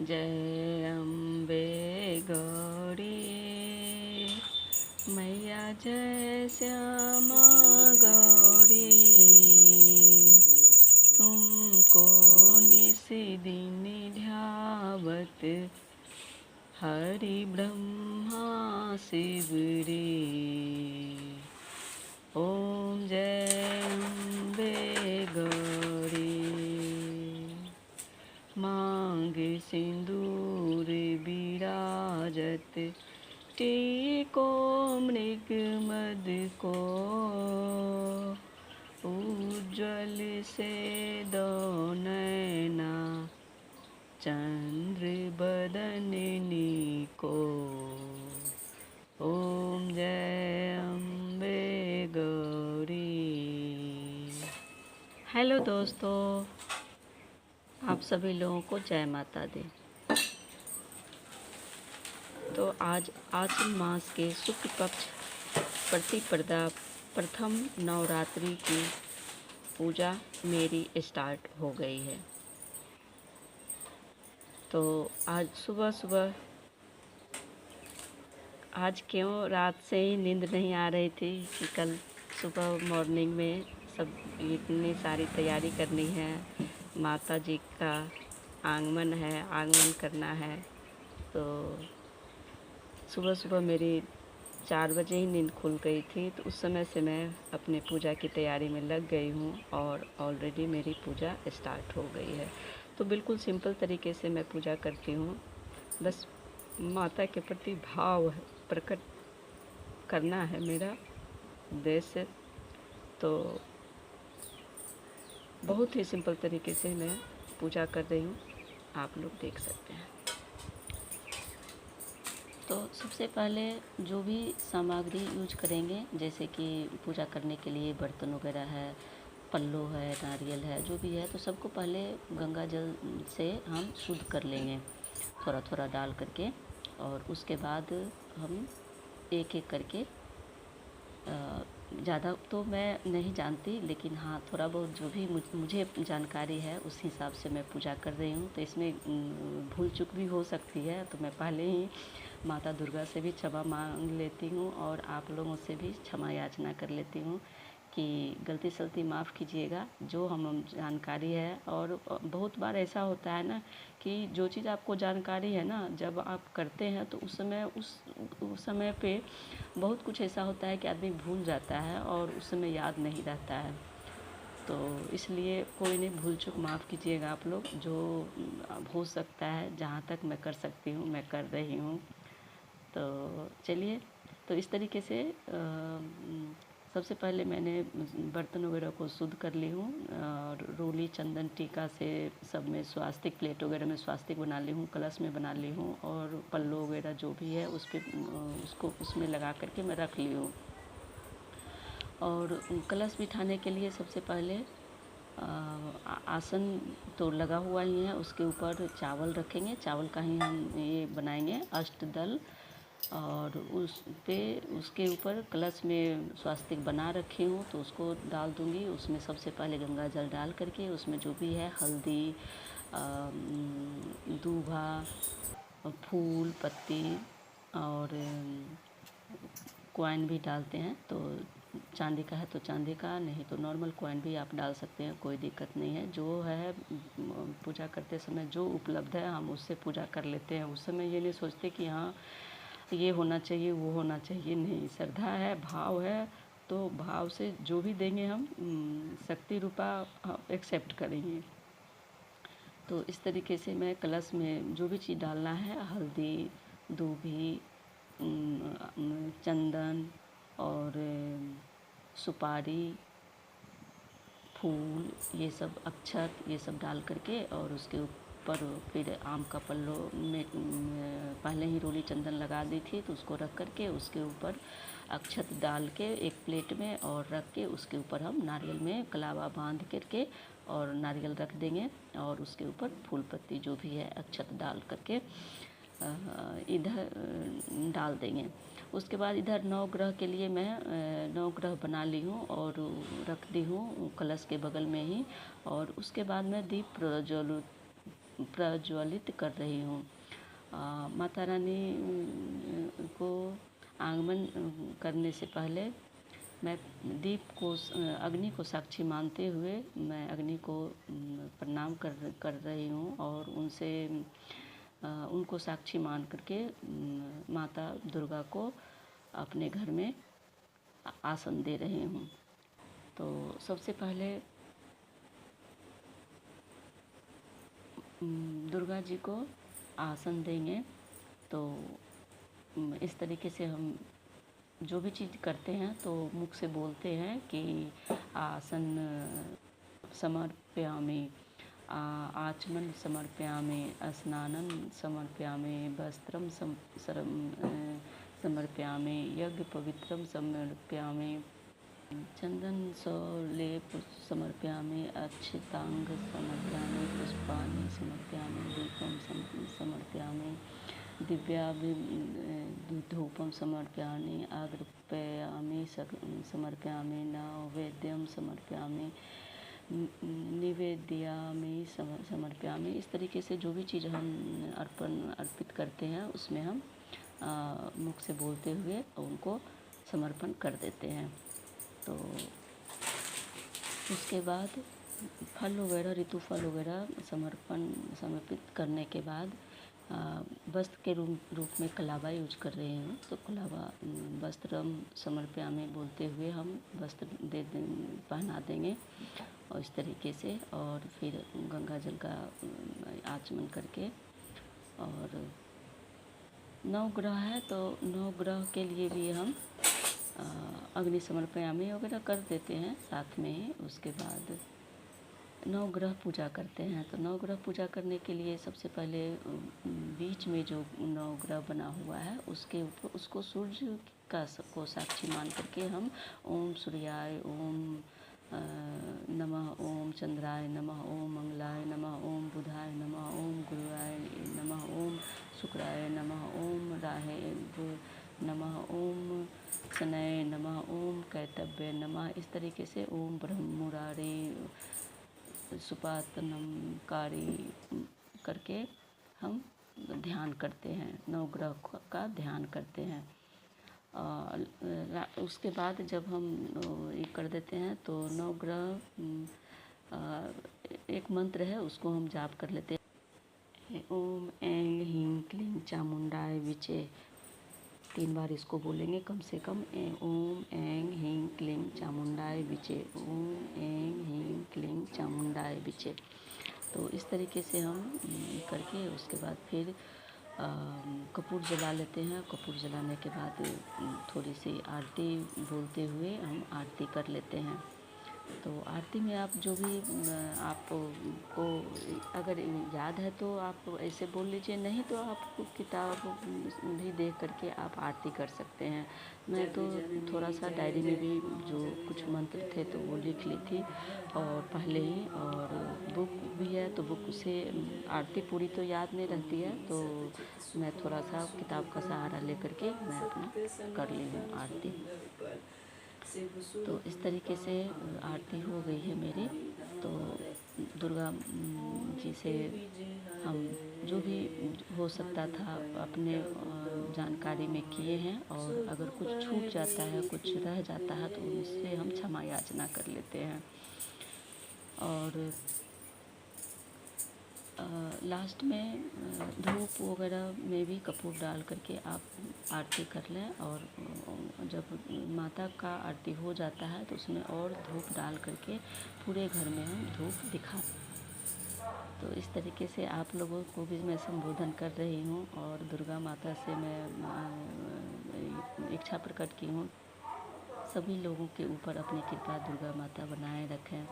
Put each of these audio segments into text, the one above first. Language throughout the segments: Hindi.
जय अम्बे गौरी मैया, जय श्यामा गौरी। तुमको निस दिन ध्यावत हरि ब्रह्मा शिव रे। ओम जय अम्बे गौरी। मांग सिंदूर विराजत टीको मृग मद को। उज्ज्वल से दो नैना चंद्र बदननी को। ओम जय अम्बे गौरी। हेलो दोस्तों, आप सभी लोगों को जय माता दी। तो आज आश्विन मास के शुक्ल पक्ष प्रतिपदा प्रथम नवरात्रि की पूजा मेरी स्टार्ट हो गई है। तो आज सुबह आज क्यों रात से ही नींद नहीं आ रही थी कि कल सुबह मॉर्निंग में सब इतनी सारी तैयारी करनी है। माता जी का आगमन है, आगमन करना है। तो सुबह मेरी 4 बजे ही नींद खुल गई थी। तो उस समय से मैं अपने पूजा की तैयारी में लग गई हूँ और ऑलरेडी मेरी पूजा स्टार्ट हो गई है। तो बिल्कुल सिंपल तरीके से मैं पूजा करती हूँ। बस माता के प्रति भाव प्रकट करना है मेरा उद्देश्य। तो बहुत ही सिंपल तरीके से मैं पूजा कर रही हूँ, आप लोग देख सकते हैं। तो सबसे पहले जो भी सामग्री यूज करेंगे, जैसे कि पूजा करने के लिए बर्तन वगैरह है, पल्लो है, नारियल है, जो भी है, तो सबको पहले गंगा जल से हम शुद्ध कर लेंगे, थोड़ा थोड़ा डाल करके। और उसके बाद हम एक एक करके, ज़्यादा तो मैं नहीं जानती, लेकिन हाँ थोड़ा बहुत जो भी मुझे जानकारी है उस हिसाब से मैं पूजा कर रही हूँ। तो इसमें भूल चूक भी हो सकती है, तो मैं पहले ही माता दुर्गा से भी क्षमा मांग लेती हूँ और आप लोगों से भी क्षमा याचना कर लेती हूँ कि गलती सलती माफ़ कीजिएगा, जो हम जानकारी है। और बहुत बार ऐसा होता है ना कि जो चीज़ आपको जानकारी है ना, जब आप करते हैं तो उस समय पे बहुत कुछ ऐसा होता है कि आदमी भूल जाता है और उस समय याद नहीं रहता है। तो इसलिए कोई नहीं, भूल चूक माफ़ कीजिएगा आप लोग। जो हो सकता है, जहाँ तक मैं कर सकती हूँ मैं कर रही हूँ। तो चलिए, तो इस तरीके से सबसे पहले मैंने बर्तन वगैरह को शुद्ध कर ली हूँ और रोली चंदन टीका से सब में स्वास्तिक, प्लेट वगैरह में स्वास्तिक बना ली हूँ, कलश में बना ली हूँ और पल्लो वगैरह जो भी है उस पर उसको उसमें लगा करके मैं रख ली हूँ। और कलश बिठाने के लिए सबसे पहले आसन तो लगा हुआ ही है, उसके ऊपर चावल रखेंगे। चावल का ही हम ये बनाएंगे अष्टदल। और उसके ऊपर कलश में स्वास्तिक बना रखी हूँ, तो उसको डाल दूँगी। उसमें सबसे पहले गंगा जल डाल करके उसमें जो भी है हल्दी, दूबा, फूल पत्ती और कॉइन भी डालते हैं। तो चांदी का है तो चांदी का, नहीं तो नॉर्मल कॉइन भी आप डाल सकते हैं, कोई दिक्कत नहीं है। जो है पूजा करते समय जो उपलब्ध है हम उससे पूजा कर लेते हैं। उस समय ये नहीं सोचते कि हाँ ये होना चाहिए वो होना चाहिए, नहीं। श्रद्धा है, भाव है, तो भाव से जो भी देंगे हम शक्ति रूपा एक्सेप्ट करेंगे। तो इस तरीके से मैं कलश में जो भी चीज़ डालना है, हल्दी, दूभी, चंदन और सुपारी, फूल, ये सब अक्षत, ये सब डाल करके और उसके ऊपर फिर आम का पल्लो में पहले ही रोली चंदन लगा दी थी, तो उसको रख करके उसके ऊपर अक्षत डाल के एक प्लेट में और रख के उसके ऊपर हम नारियल में कलावा बांध करके और नारियल रख देंगे और उसके ऊपर फूल पत्ती जो भी है अक्षत डाल करके इधर डाल देंगे। उसके बाद इधर नवग्रह के लिए मैं नवग्रह बना ली हूँ और रख दी हूँ कलश के बगल में ही। और उसके बाद मैं दीप प्रज्वलित कर रही हूँ। माता रानी को आगमन करने से पहले मैं दीप को अग्नि को साक्षी मानते हुए मैं अग्नि को प्रणाम कर रही हूँ और उनसे उनको साक्षी मान करके माता दुर्गा को अपने घर में आसन दे रही हूँ। तो सबसे पहले दुर्गा जी को आसन देंगे। तो इस तरीके से हम जो भी चीज़ करते हैं तो मुख से बोलते हैं कि आसन समर्पयामि, आचमन समर्पयामि, स्नानं समर्पयामि, वस्त्रं समर्पयामि, यज्ञ पवित्रं समर्पयामि, चंदन सौलेप समर्पयामि, अक्षतांग समर्पयामि, पुष्पाणि समर्पयामि, दीपं समर्पयामि, दिव्याधूपं समर्पयामि, अग्रपयामि समर्पयामि, नैवेद्यं समर्पयामि, निवेदयामि समर्पयामि। इस तरीके से जो भी चीज़ हम अर्पित करते हैं उसमें हम मुख से बोलते हुए उनको समर्पण कर देते हैं। तो उसके बाद फल वगैरह, ऋतु फल वगैरह समर्पित करने के बाद वस्त्र के रूप में कलावा यूज कर रहे हैं। तो कलावा वस्त्रम समर्पयामि बोलते हुए हम वस्त्र पहना देंगे और इस तरीके से, और फिर गंगा जल का आचमन करके, और 9 ग्रह है तो 9 ग्रह के लिए भी हम अग्नि समर्पयामि वगैरह कर देते हैं साथ में ही। उसके बाद 9 ग्रह पूजा करते हैं। तो 9 ग्रह पूजा करने के लिए सबसे पहले बीच में जो 9 ग्रह बना हुआ है उसके ऊपर उसको सूर्य को साक्षी मान करके हम ओम सूर्याय ओम नमः, ओम चंद्राय नमः, ओम मंगलाय नमः, ओम बुधाय नमः, ओम गुरुवाय नमः, ओम शुक्राय नमः, ओम राहे नमः, ओम शनय नमः, ओम कैतव्य नमः। इस तरीके से ओम ब्रह्ममुरारे सुपातनमकारी करके हम ध्यान करते हैं, 9 ग्रह का ध्यान करते हैं। उसके बाद जब हम ये कर देते हैं तो 9 ग्रह एक मंत्र है उसको हम जाप कर लेते हैं। ओम ऐं ह्रीं क्लीं चामुंडाय विचे, 3 बार इसको बोलेंगे कम से कम। ओम ऐं ह्रीं क्लीं चामुंडाय विचे, ओम ऐं ह्रीं क्लीं चामुंडाय विचे। तो इस तरीके से हम करके उसके बाद फिर कपूर जला लेते हैं। कपूर जलाने के बाद थोड़ी सी आरती बोलते हुए हम आरती कर लेते हैं। तो आरती में आप जो भी आपको अगर याद है तो आप ऐसे बोल लीजिए, नहीं तो आप किताब भी देख करके आप आरती कर सकते हैं। मैं तो थोड़ा सा डायरी में भी जो कुछ मंत्र थे तो वो लिख ली थी और पहले ही, और बुक भी है तो बुक से आरती पूरी तो याद नहीं रहती है, तो मैं थोड़ा सा किताब का सहारा लेकर के मैं अपना कर ली हूँ आरती। तो इस तरीके से आरती हो गई है मेरी। तो दुर्गा जी से हम जो भी हो सकता था अपने जानकारी में किए हैं, और अगर कुछ छूट जाता है, कुछ रह जाता है तो उससे हम क्षमा याचना कर लेते हैं। और लास्ट में धूप वगैरह में भी कपूर डाल करके आप आरती कर लें, और जब माता का आरती हो जाता है तो उसमें और धूप डाल करके पूरे घर में हम धूप दिखा। तो इस तरीके से आप लोगों को भी मैं संबोधन कर रही हूँ, और दुर्गा माता से मैं इच्छा प्रकट की हूँ सभी लोगों के ऊपर अपनी कृपा दुर्गा माता बनाए रखें।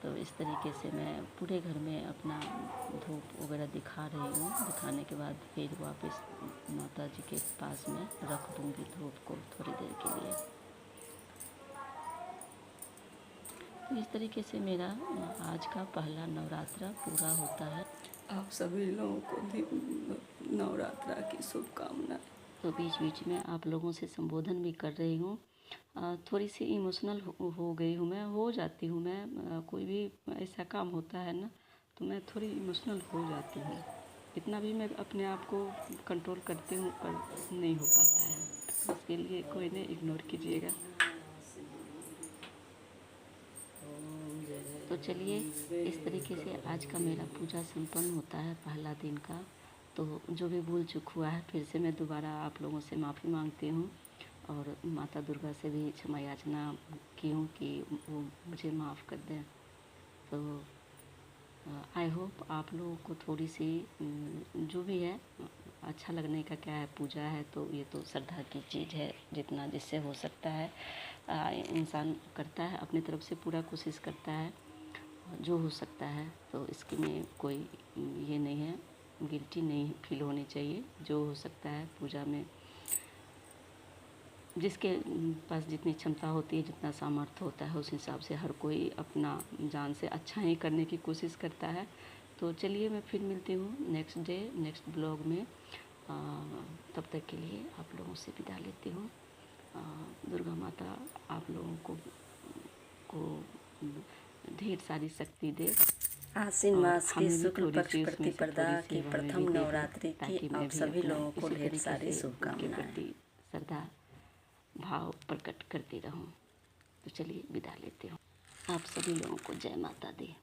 तो इस तरीके से मैं पूरे घर में अपना धूप वगैरह दिखा रही हूँ। दिखाने के बाद फिर वापस माता जी के पास में रख दूँगी धूप को थोड़ी देर के लिए। तो इस तरीके से मेरा आज का पहला नवरात्रा पूरा होता है। आप सभी लोगों को भी नवरात्रा की शुभकामनाएं। तो बीच बीच में आप लोगों से संबोधन भी कर रही हूँ। थोड़ी सी इमोशनल हो गई हूँ मैं, हो जाती हूँ मैं, कोई भी ऐसा काम होता है ना तो मैं थोड़ी इमोशनल हो जाती हूँ। इतना भी मैं अपने आप को कंट्रोल करती हूँ पर नहीं हो पाता है, तो इसके लिए कोई नहीं इग्नोर कीजिएगा। तो चलिए इस तरीके से आज का मेरा पूजा संपन्न होता है पहला दिन का। तो जो भी भूल चूक हुआ है फिर से मैं दोबारा आप लोगों से माफ़ी मांगती हूँ और माता दुर्गा से भी क्षमा याचना की हूँ कि वो मुझे माफ़ कर दें। तो आई होप आप लोगों को थोड़ी सी जो भी है अच्छा लगने का क्या है, पूजा है तो ये तो श्रद्धा की चीज़ है, जितना जिससे हो सकता है इंसान करता है, अपनी तरफ से पूरा कोशिश करता है जो हो सकता है। तो इसके में कोई ये नहीं है, गिल्टी नहीं फील होनी चाहिए। जो हो सकता है पूजा में जिसके पास जितनी क्षमता होती है, जितना सामर्थ्य होता है, उस हिसाब से हर कोई अपना जान से अच्छा ही करने की कोशिश करता है। तो चलिए मैं फिर मिलती हूँ नेक्स्ट डे नेक्स्ट ब्लॉग में। तब तक के लिए आप लोगों से विदा लेती हूँ। दुर्गा माता आप लोगों को ढेर सारी शक्ति दे आश्विन और मास की हमें भी शुक्ल थोड़ी पक्ष सी उसमें से प्रतिपदा थोड़ी सी की हमें प्रथम भी दे दे, नवरात्रि की ताकि मैं आप भी सभी अपना लोगों को इसी ढेर तरीके सारी से उनके शुभकामनाएं। प्रति श्रद्धा भाव प्रकट करती रहूं। तो चलिए विदा लेती हूँ। आप सभी लोगों को जय माता दी।